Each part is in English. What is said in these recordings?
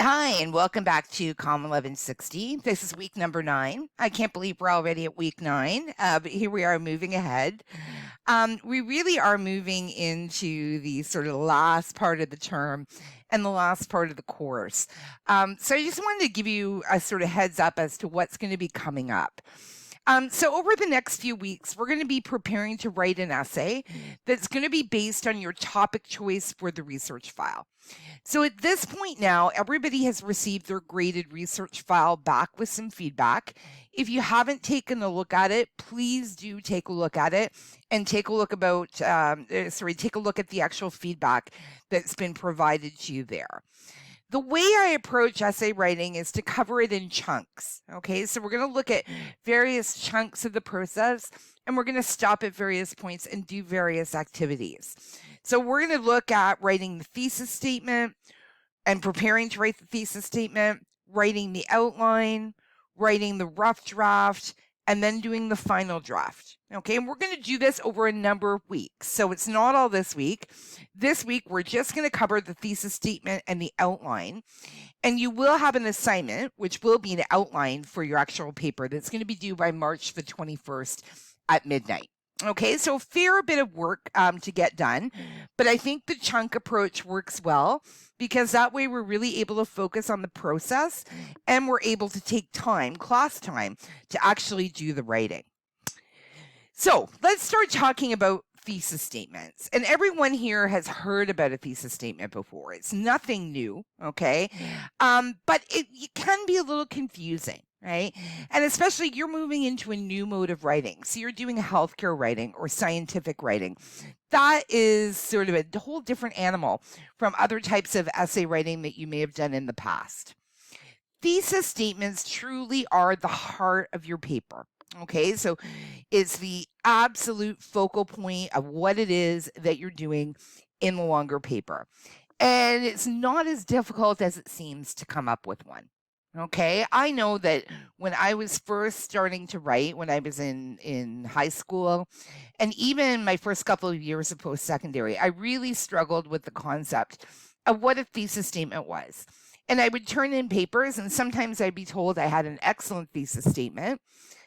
Hi, and welcome back to Calm 1160. This is week number 9. I can't believe we're already at week 9, but here we are moving ahead. We really are moving into the sort of last part of the term and the last part of the course. So I just wanted to give you a sort of heads up as to what's going to be coming up. So over the next few weeks, we're going to be preparing to write an essay that's going to be based on your topic choice for the research file. So at this point now, everybody has received their graded research file back with some feedback. If you haven't taken a look at it, please do take a look at it and take a look take a look at the actual feedback that's been provided to you there. The way I approach essay writing is to cover it in chunks. Okay, so we're going to look at various chunks of the process and we're going to stop at various points and do various activities. So we're going to look at writing the thesis statement and preparing to write the thesis statement, writing the outline, writing the rough draft, and then doing the final draft. Okay, and we're going to do this over a number of weeks. So it's not all this week. This week, we're just going to cover the thesis statement and the outline. And you will have an assignment, which will be an outline for your actual paper that's going to be due by March the 21st at midnight. Okay, so a fair bit of work to get done, but I think the chunk approach works well because that way we're really able to focus on the process and we're able to take time, class time, to actually do the writing. So let's start talking about thesis statements. And everyone here has heard about a thesis statement before. It's nothing new, okay? But it can be a little confusing. Right? And especially you're moving into a new mode of writing. So you're doing healthcare writing or scientific writing. That is sort of a whole different animal from other types of essay writing that you may have done in the past. Thesis statements truly are the heart of your paper. Okay, so it's the absolute focal point of what it is that you're doing in the longer paper. And it's not as difficult as it seems to come up with one. Okay, I know that when I was first starting to write, when I was in high school, and even my first couple of years of post-secondary, I really struggled with the concept of what a thesis statement was. And I would turn in papers, and sometimes I'd be told I had an excellent thesis statement,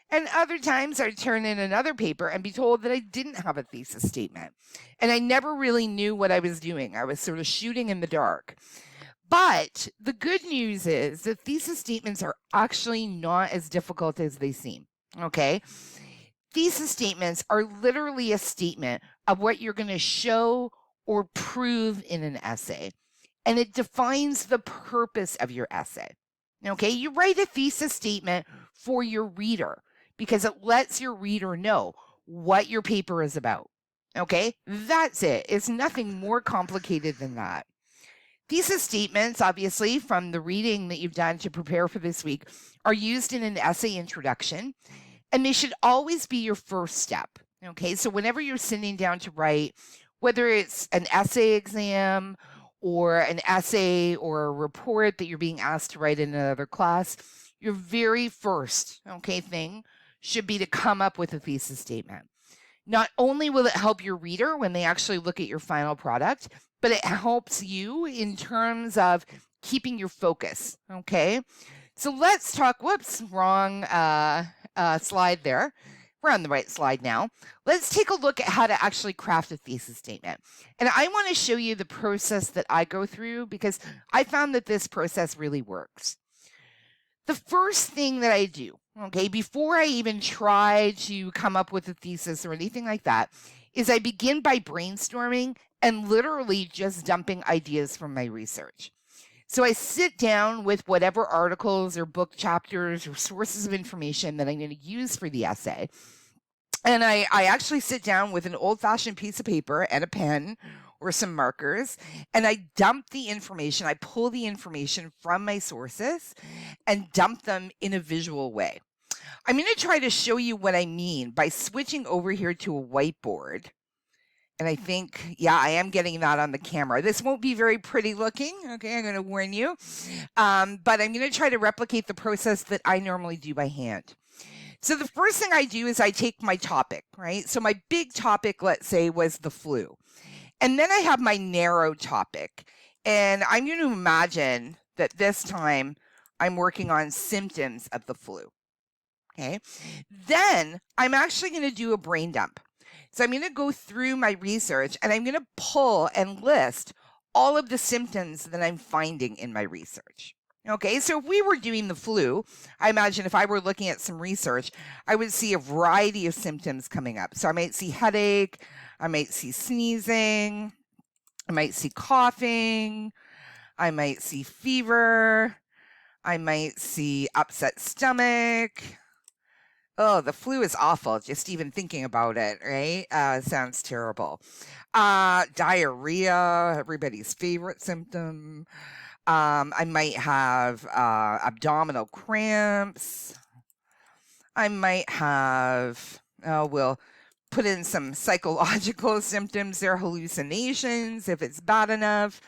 and other times I'd turn in another paper and be told that I didn't have a thesis statement. And I never really knew what I was doing. I was sort of shooting in the dark. But the good news is that thesis statements are actually not as difficult as they seem, okay? Thesis statements are literally a statement of what you're going to show or prove in an essay, and it defines the purpose of your essay, okay? You write a thesis statement for your reader because it lets your reader know what your paper is about, okay? That's it. It's nothing more complicated than that. Thesis statements, obviously, from the reading that you've done to prepare for this week, are used in an essay introduction, and they should always be your first step, okay? So whenever you're sitting down to write, whether it's an essay exam or an essay or a report that you're being asked to write in another class, your very first, okay, thing should be to come up with a thesis statement. Not only will it help your reader when they actually look at your final product, but it helps you in terms of keeping your focus, okay? So let's talk, whoops, wrong slide there. We're on the right slide now. Let's take a look at how to actually craft a thesis statement. And I want to show you the process that I go through because I found that this process really works. The first thing that I do, okay, before I even try to come up with a thesis or anything like that, is I begin by brainstorming and literally just dumping ideas from my research. So I sit down with whatever articles or book chapters or sources of information that I'm going to use for the essay. And I actually sit down with an old-fashioned piece of paper and a pen or some markers, and I dump the information, I pull the information from my sources and dump them in a visual way. I'm going to try to show you what I mean by switching over here to a whiteboard. And I think, yeah, I am getting that on the camera. This won't be very pretty looking, okay, I'm going to warn you. But I'm going to try to replicate the process that I normally do by hand. So the first thing I do is I take my topic, right? So my big topic, let's say, was the flu. And then I have my narrow topic. And I'm going to imagine that this time I'm working on symptoms of the flu. Okay. Then I'm actually going to do a brain dump. So I'm going to go through my research and I'm going to pull and list all of the symptoms that I'm finding in my research. Okay, so if we were doing the flu, I imagine if I were looking at some research, I would see a variety of symptoms coming up. So I might see headache, I might see sneezing, I might see coughing, I might see fever, I might see upset stomach. Oh, the flu is awful. Just even thinking about it, right? Sounds terrible. Diarrhea, everybody's favorite symptom. I might have abdominal cramps. I might have, we'll put in some psychological symptoms there, hallucinations, if it's bad enough.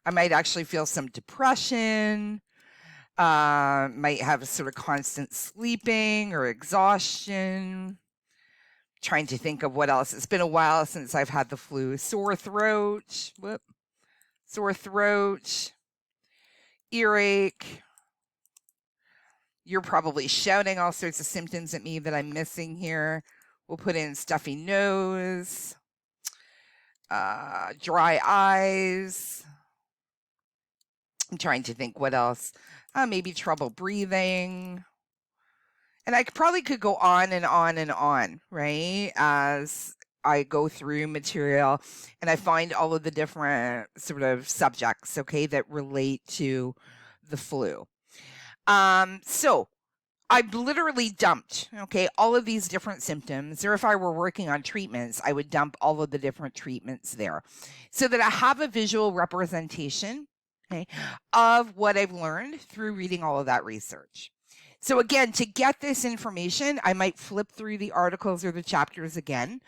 I might actually feel some depression. Might have a sort of constant sleeping or exhaustion. Trying to think of what else. It's been a while since I've had the flu. Sore throat. Sore throat. Earache. You're probably shouting all sorts of symptoms at me that I'm missing here. We'll put in stuffy nose. Dry eyes. I'm trying to think what else. Maybe trouble breathing. And I probably could go on and on and on, right? As I go through material and I find all of the different sort of subjects, okay, that relate to the flu. So I've literally dumped, okay, all of these different symptoms, or if I were working on treatments, I would dump all of the different treatments there so that I have a visual representation, okay, of what I've learned through reading all of that research. So again, to get this information, I might flip through the articles or the chapters again.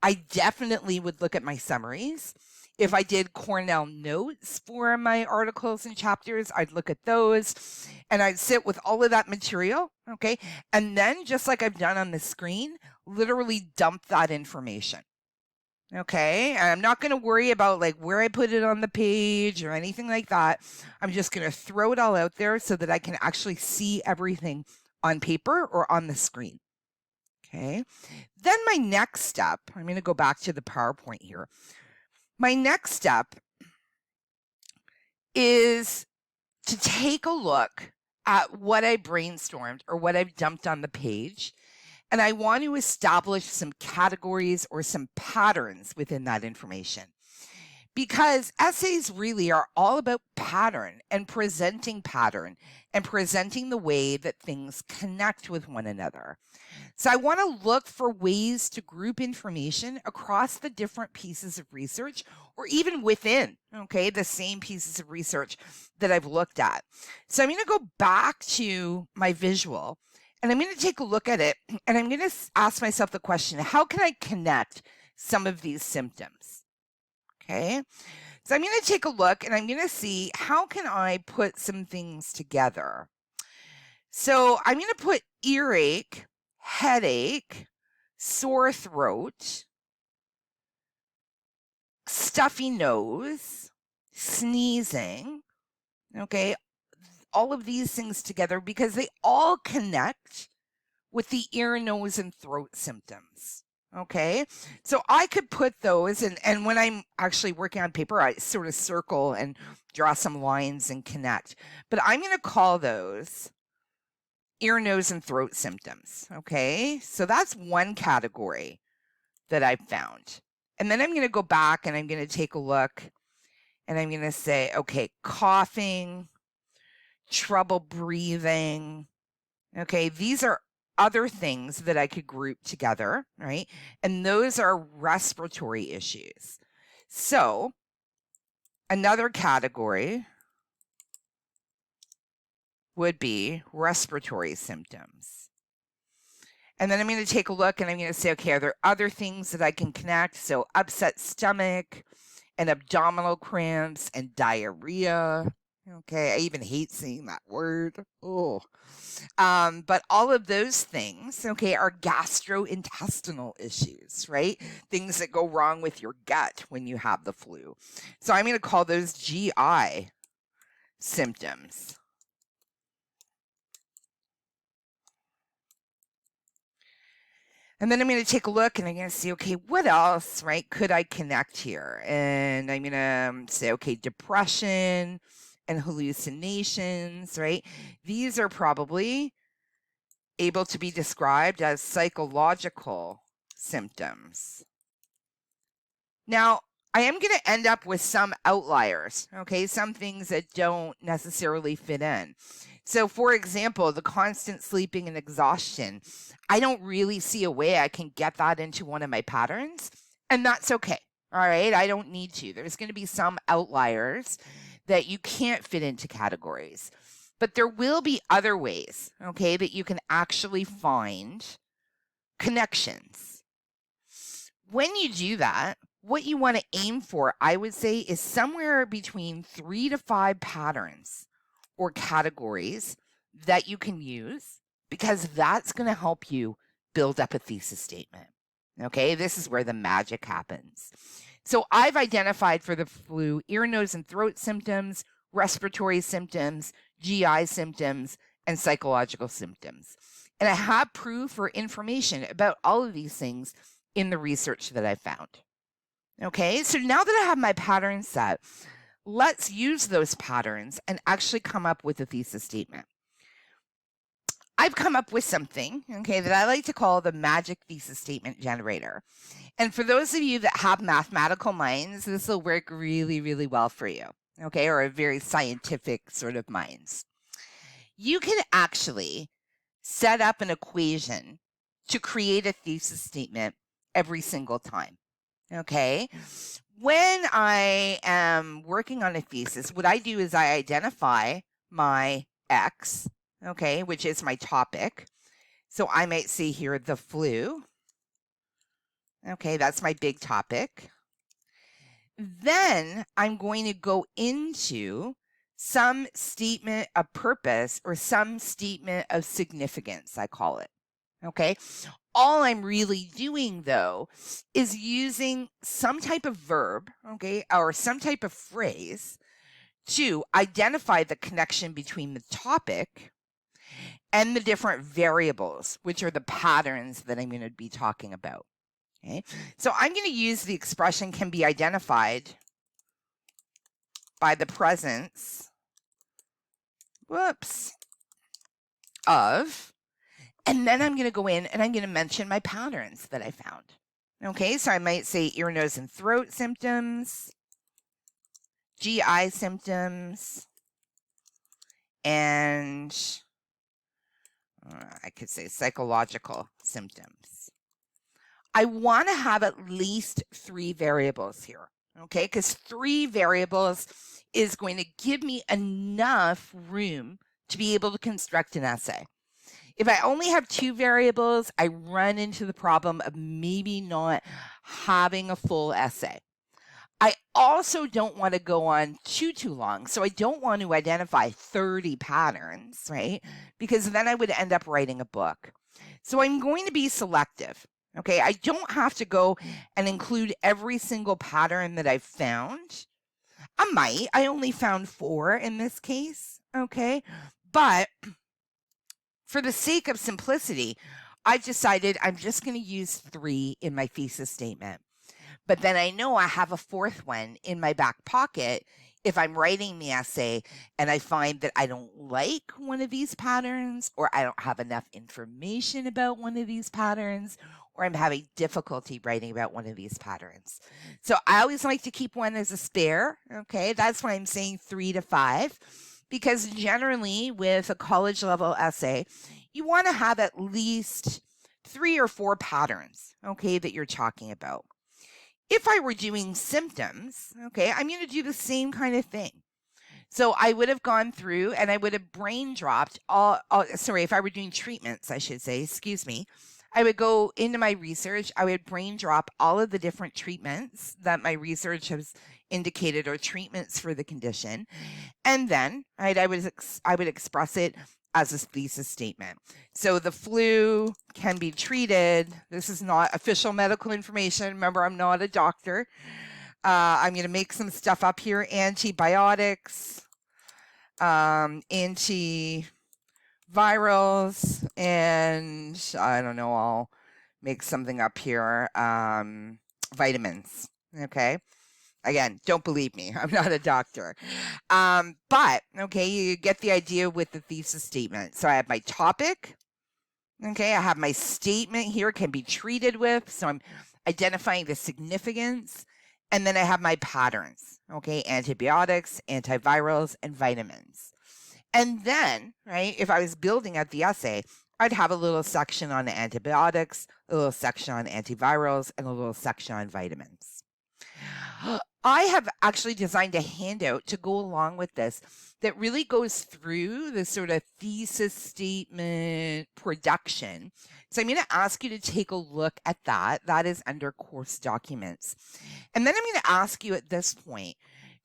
I definitely would look at my summaries. If I did Cornell notes for my articles and chapters, I'd look at those and I'd sit with all of that material, okay? And then, just like I've done on the screen, literally dump that information, okay? And I'm not going to worry about like where I put it on the page or anything like that. I'm just going to throw it all out there so that I can actually see everything on paper or on the screen, okay? Then my next step, I'm going to go back to the PowerPoint here. My next step is to take a look at what I brainstormed or what I've dumped on the page, and I want to establish some categories or some patterns within that information. Because essays really are all about pattern and presenting the way that things connect with one another. So I want to look for ways to group information across the different pieces of research or even within, okay, the same pieces of research that I've looked at. So I'm going to go back to my visual and I'm going to take a look at it and I'm going to ask myself the question, how can I connect some of these symptoms? Okay, so I'm going to take a look and I'm going to see how can I put some things together. So I'm going to put earache, headache, sore throat, stuffy nose, sneezing, okay, all of these things together because they all connect with the ear, nose, and throat symptoms. Okay, so I could put those, and when I'm actually working on paper, I sort of circle and draw some lines and connect. But I'm going to call those ear, nose, and throat symptoms. Okay, so that's one category that I found. And then I'm going to go back and I'm going to take a look and I'm going to say, okay, coughing, trouble breathing. Okay, these are other things that I could group together, right? And those are respiratory issues. So another category would be respiratory symptoms. And then I'm going to take a look and I'm going to say, okay, are there other things that I can connect? So upset stomach and abdominal cramps and diarrhea. Okay, I even hate saying that word. Oh. But all of those things, okay, are gastrointestinal issues, right? Things that go wrong with your gut when you have the flu. So I'm going to call those GI symptoms. And then I'm going to take a look and I'm going to see, okay, what else, right, could I connect here? And I'm going to say, okay, depression and hallucinations, right? These are probably able to be described as psychological symptoms. Now, I am going to end up with some outliers, okay? Some things that don't necessarily fit in. So, for example, the constant sleeping and exhaustion, I don't really see a way I can get that into one of my patterns, and that's okay. All right, I don't need to. There's going to be some outliers that you can't fit into categories, but there will be other ways, okay, that you can actually find connections. When you do that, what you want to aim for, I would say, is somewhere between 3 to 5 patterns or categories that you can use, because that's going to help you build up a thesis statement. Okay, this is where the magic happens. So I've identified for the flu ear, nose, and throat symptoms, respiratory symptoms, GI symptoms, and psychological symptoms. And I have proof or information about all of these things in the research that I found. Okay, so now that I have my pattern set, let's use those patterns and actually come up with a thesis statement. I've come up with something, okay, that I like to call the magic thesis statement generator. And for those of you that have mathematical minds, this will work really, really well for you, okay, or a very scientific sort of minds. You can actually set up an equation to create a thesis statement every single time. Okay. When I am working on a thesis, what I do is I identify my X, okay, which is my topic. So I might say here the flu. Okay, that's my big topic. Then I'm going to go into some statement of purpose or some statement of significance, I call it. Okay. All I'm really doing, though, is using some type of verb, okay, or some type of phrase to identify the connection between the topic and the different variables, which are the patterns that I'm going to be talking about. Okay, so I'm going to use the expression can be identified by the presence, of. And then I'm going to go in and I'm going to mention my patterns that I found. Okay, so I might say ear, nose, and throat symptoms, GI symptoms, and I could say psychological symptoms. I want to have at least 3 variables here, okay, because 3 variables is going to give me enough room to be able to construct an essay. If I only have 2 variables, I run into the problem of maybe not having a full essay. I also don't want to go on too long. So I don't want to identify 30 patterns, right? Because then I would end up writing a book. So I'm going to be selective. Okay, I don't have to go and include every single pattern that I've found. I might. I only found 4 in this case. Okay, but for the sake of simplicity, I've decided I'm just going to use 3 in my thesis statement. But then I know I have a 4th one in my back pocket if I'm writing the essay and I find that I don't like one of these patterns, or I don't have enough information about one of these patterns, or I'm having difficulty writing about one of these patterns. So I always like to keep one as a spare. Okay, that's why I'm saying 3 to 5. Because generally with a college level essay, you want to have at least 3 or 4 patterns, okay, that you're talking about. If I were doing symptoms, okay, I'm going to do the same kind of thing. So I would have gone through and I would have brain dropped if I were doing treatments, I should say, excuse me, I would go into my research, I would brain drop all of the different treatments that my research has indicated or treatments for the condition. And then I would express it as a thesis statement. So the flu can be treated. This is not official medical information. Remember, I'm not a doctor. I'm going to make some stuff up here. Antibiotics, antivirals, and I don't know, I'll make something up here, vitamins, okay? Again, don't believe me. I'm not a doctor. But, okay, you get the idea with the thesis statement. So I have my topic, okay? I have my statement here, can be treated with. So I'm identifying the significance. And then I have my patterns, okay? Antibiotics, antivirals, and vitamins. And then, right, if I was building out the essay, I'd have a little section on antibiotics, a little section on antivirals, and a little section on vitamins. I have actually designed a handout to go along with this that really goes through the sort of thesis statement production. So I'm going to ask you to take a look at that. That is under course documents. And then I'm going to ask you at this point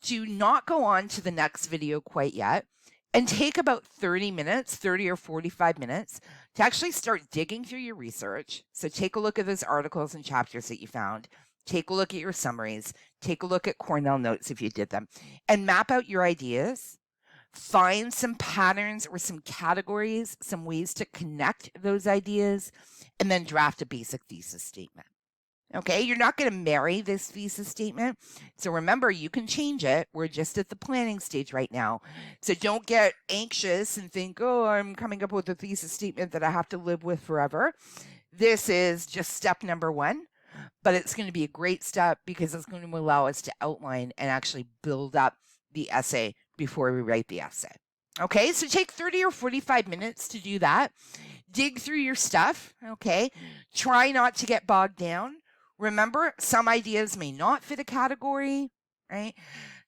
to not go on to the next video quite yet and take about 30 minutes, 30 or 45 minutes to actually start digging through your research. So take a look at those articles and chapters that you found. Take a look at your summaries, take a look at Cornell notes if you did them, and map out your ideas. Find some patterns or some categories, some ways to connect those ideas, and then draft a basic thesis statement. Okay, you're not going to marry this thesis statement. So remember, you can change it. We're just at the planning stage right now. So don't get anxious and think, oh, I'm coming up with a thesis statement that I have to live with forever. This is just step number one. But it's going to be a great step because it's going to allow us to outline and actually build up the essay before we write the essay. Okay, so take 30 or 45 minutes to do that. Dig through your stuff, okay? Try not to get bogged down. Remember, some ideas may not fit a category, right?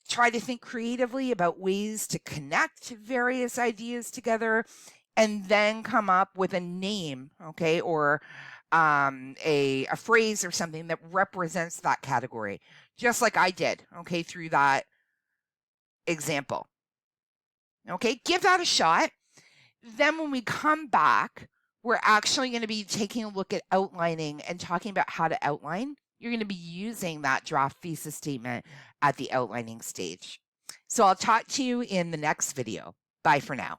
Try to think creatively about ways to connect various ideas together and then come up with a name, okay, or a phrase or something that represents that category, just like I did, okay, through that example. Okay, give that a shot. Then when we come back, we're actually going to be taking a look at outlining and talking about how to outline. You're going to be using that draft thesis statement at the outlining stage. So I'll talk to you in the next video. Bye for now.